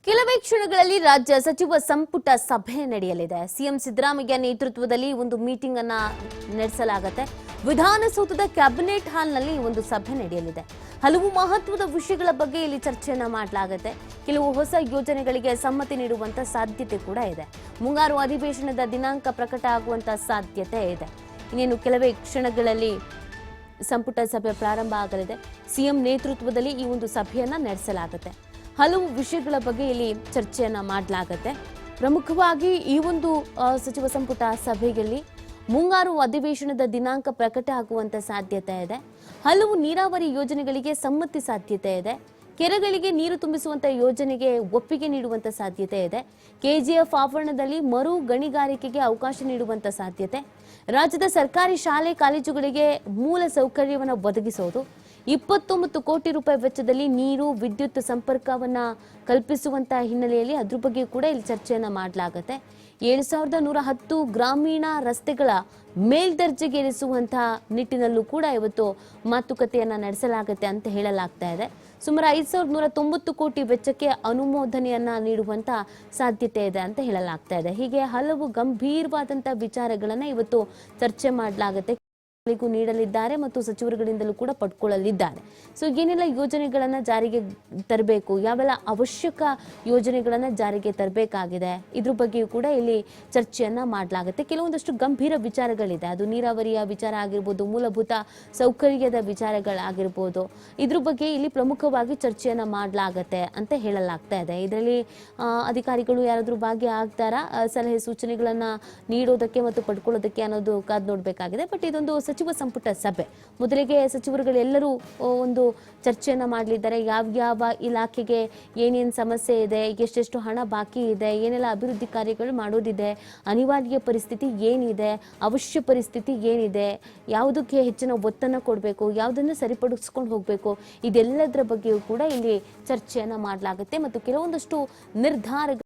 ಕೆಲವೇ ಕ್ಷಣಗಳಲ್ಲಿ ರಾಜ್ಯ ಸಚಿವ ಸಂಪುಟ ಸಭೆ ನಡೆಯಲಿದೆ. ಸಿಎಂ ಸಿದ್ದರಾಮಯ್ಯ ನೇತೃತ್ವದಲ್ಲಿ ಒಂದು ಮೀಟಿಂಗ್ ಅನ್ನ ನಡೆಸಲಾಗುತ್ತೆ. ವಿಧಾನಸೌಧದ ಕ್ಯಾಬಿನೆಟ್ ಹಾಲ್ನಲ್ಲಿ ಒಂದು ಸಭೆ ನಡೆಯಲಿದೆ. ಹಲವು ಮಹತ್ವದ ವಿಷಯಗಳ ಬಗ್ಗೆ ಇಲ್ಲಿ ಚರ್ಚೆಯನ್ನ ಮಾಡಲಾಗುತ್ತೆ. ಕೆಲವು ಹೊಸ ಯೋಜನೆಗಳಿಗೆ ಸಮ್ಮತಿ ನೀಡುವಂತ ಸಾಧ್ಯತೆ ಕೂಡ ಇದೆ. ಮುಂಗಾರು ಅಧಿವೇಶನದ ದಿನಾಂಕ ಪ್ರಕಟ ಆಗುವಂತ ಸಾಧ್ಯತೆ ಇದೆ. ಇನ್ನೇನು ಕೆಲವೇ ಕ್ಷಣಗಳಲ್ಲಿ ಸಂಪುಟ ಸಭೆ ಪ್ರಾರಂಭ ಆಗಲಿದೆ. ಸಿಎಂ ನೇತೃತ್ವದಲ್ಲಿ ಈ ಒಂದು ಸಭೆಯನ್ನ ನಡೆಸಲಾಗುತ್ತೆ. ಹಲವು ವಿಷಯಗಳ ಬಗ್ಗೆ ಇಲ್ಲಿ ಚರ್ಚೆಯನ್ನ ಮಾಡಲಾಗುತ್ತೆ. ಪ್ರಮುಖವಾಗಿ ಈ ಒಂದು ಸಚಿವ ಸಂಪುಟ ಸಭೆಯಲ್ಲಿ ಮುಂಗಾರು ಅಧಿವೇಶನದ ದಿನಾಂಕ ಪ್ರಕಟ ಆಗುವಂತ ಸಾಧ್ಯತೆ ಇದೆ. ಹಲವು ನೀರಾವರಿ ಯೋಜನೆಗಳಿಗೆ ಸಮ್ಮತಿ ಸಾಧ್ಯತೆ ಇದೆ. ಕೆರೆಗಳಿಗೆ ನೀರು ತುಂಬಿಸುವಂತ ಯೋಜನೆಗೆ ಒಪ್ಪಿಗೆ ನೀಡುವಂತ ಸಾಧ್ಯತೆ ಇದೆ. ಕೆಜಿಎಫ್ ಆವರಣದಲ್ಲಿ ಮರು ಗಣಿಗಾರಿಕೆಗೆ ಅವಕಾಶ ನೀಡುವಂತ ಸಾಧ್ಯತೆ. ರಾಜ್ಯದ ಸರ್ಕಾರಿ ಶಾಲೆ ಕಾಲೇಜುಗಳಿಗೆ ಮೂಲ ಸೌಕರ್ಯವನ್ನು ಒದಗಿಸೋದು. 29 ಕೋಟಿ ರೂಪಾಯಿ ವೆಚ್ಚದಲ್ಲಿ ನೀರು ವಿದ್ಯುತ್ ಸಂಪರ್ಕವನ್ನ ಕಲ್ಪಿಸುವಂತ ಹಿನ್ನೆಲೆಯಲ್ಲಿ ಅದ್ರ ಬಗ್ಗೆ ಕೂಡ ಇಲ್ಲಿ ಚರ್ಚೆಯನ್ನ ಮಾಡಲಾಗುತ್ತೆ. 7110 ಗ್ರಾಮೀಣ ರಸ್ತೆಗಳ ಮೇಲ್ದರ್ಜೆಗೇರಿಸುವಂತಹ ನಿಟ್ಟಿನಲ್ಲೂ ಕೂಡ ಇವತ್ತು ಮಾತುಕತೆಯನ್ನ ನಡೆಸಲಾಗುತ್ತೆ ಅಂತ ಹೇಳಲಾಗ್ತಾ ಇದೆ. ಸುಮಾರು 5190 ಕೋಟಿ ವೆಚ್ಚಕ್ಕೆ ಅನುಮೋದನೆಯನ್ನ ನೀಡುವಂತ ಸಾಧ್ಯತೆ ಇದೆ ಅಂತ ಹೇಳಲಾಗ್ತಾ ಇದೆ. ಹೀಗೆ ಹಲವು ಗಂಭೀರವಾದಂತ ವಿಚಾರಗಳನ್ನ ಇವತ್ತು ಚರ್ಚೆ ಮಾಡಲಾಗುತ್ತೆ. ನೀಡಲಿದ್ದಾರೆ ಮತ್ತು ಸಚಿವರುಗಳಿಂದಲೂ ಕೂಡ ಪಡ್ಕೊಳ್ಳಲಿದ್ದಾರೆ. ಸೊ ಏನೆಲ್ಲ ಯೋಜನೆಗಳನ್ನ ಜಾರಿಗೆ ತರಬೇಕು, ಯಾವೆಲ್ಲ ಅವಶ್ಯಕ ಯೋಜನೆಗಳನ್ನ ಜಾರಿಗೆ ತರಬೇಕಾಗಿದೆ, ಇದ್ರ ಬಗ್ಗೆಯೂ ಕೂಡ ಇಲ್ಲಿ ಚರ್ಚೆಯನ್ನ ಮಾಡಲಾಗುತ್ತೆ. ಕೆಲವೊಂದಷ್ಟು ಗಂಭೀರ ವಿಚಾರಗಳಿದೆ. ಅದು ನೀರಾವರಿಯ ವಿಚಾರ ಆಗಿರ್ಬೋದು, ಮೂಲಭೂತ ಸೌಕರ್ಯದ ವಿಚಾರಗಳಾಗಿರ್ಬೋದು. ಇದ್ರ ಬಗ್ಗೆ ಇಲ್ಲಿ ಪ್ರಮುಖವಾಗಿ ಚರ್ಚೆಯನ್ನ ಮಾಡಲಾಗತ್ತೆ ಅಂತ ಹೇಳಲಾಗ್ತಾ ಇದೆ. ಇದರಲ್ಲಿ ಅಧಿಕಾರಿಗಳು ಯಾರಾದ್ರೂ ಭಾಗಿಯಾಗ್ತಾರಾ, ಸಲಹೆ ಸೂಚನೆಗಳನ್ನ ನೀಡೋದಕ್ಕೆ ಮತ್ತು ಪಡ್ಕೊಳ್ಳೋದಕ್ಕೆ ಅನ್ನೋದು ಕಾದ್ ನೋಡ್ಬೇಕಾಗಿದೆ. ಬಟ್ ಇದೊಂದು ಸಚಿವ ಸಂಪುಟ ಸಭೆ. ಮೊದಲಿಗೆ ಸಚಿವರುಗಳೆಲ್ಲರೂ ಒಂದು ಚರ್ಚೆಯನ್ನ ಮಾಡಲಿದ್ದಾರೆ. ಯಾವ ಇಲಾಖೆಗೆ ಏನೇನು ಸಮಸ್ಯೆ ಇದೆ, ಎಷ್ಟೆಷ್ಟು ಹಣ ಬಾಕಿ ಇದೆ, ಏನೆಲ್ಲ ಅಭಿವೃದ್ಧಿ ಕಾರ್ಯಗಳು ಮಾಡೋದಿದೆ, ಅನಿವಾರ್ಯ ಪರಿಸ್ಥಿತಿ ಏನಿದೆ, ಅವಶ್ಯ ಪರಿಸ್ಥಿತಿ ಏನಿದೆ, ಯಾವುದಕ್ಕೆ ಹೆಚ್ಚಿನ ಒತ್ತನ್ನು ಕೊಡಬೇಕು, ಯಾವುದನ್ನು ಸರಿಪಡಿಸ್ಕೊಂಡು ಹೋಗಬೇಕು, ಇದೆಲ್ಲದರ ಬಗ್ಗೆಯೂ ಕೂಡ ಇಲ್ಲಿ ಚರ್ಚೆಯನ್ನ ಮಾಡಲಾಗುತ್ತೆ. ಮತ್ತು ಕೆಲವೊಂದಷ್ಟು ನಿರ್ಧಾರಗಳು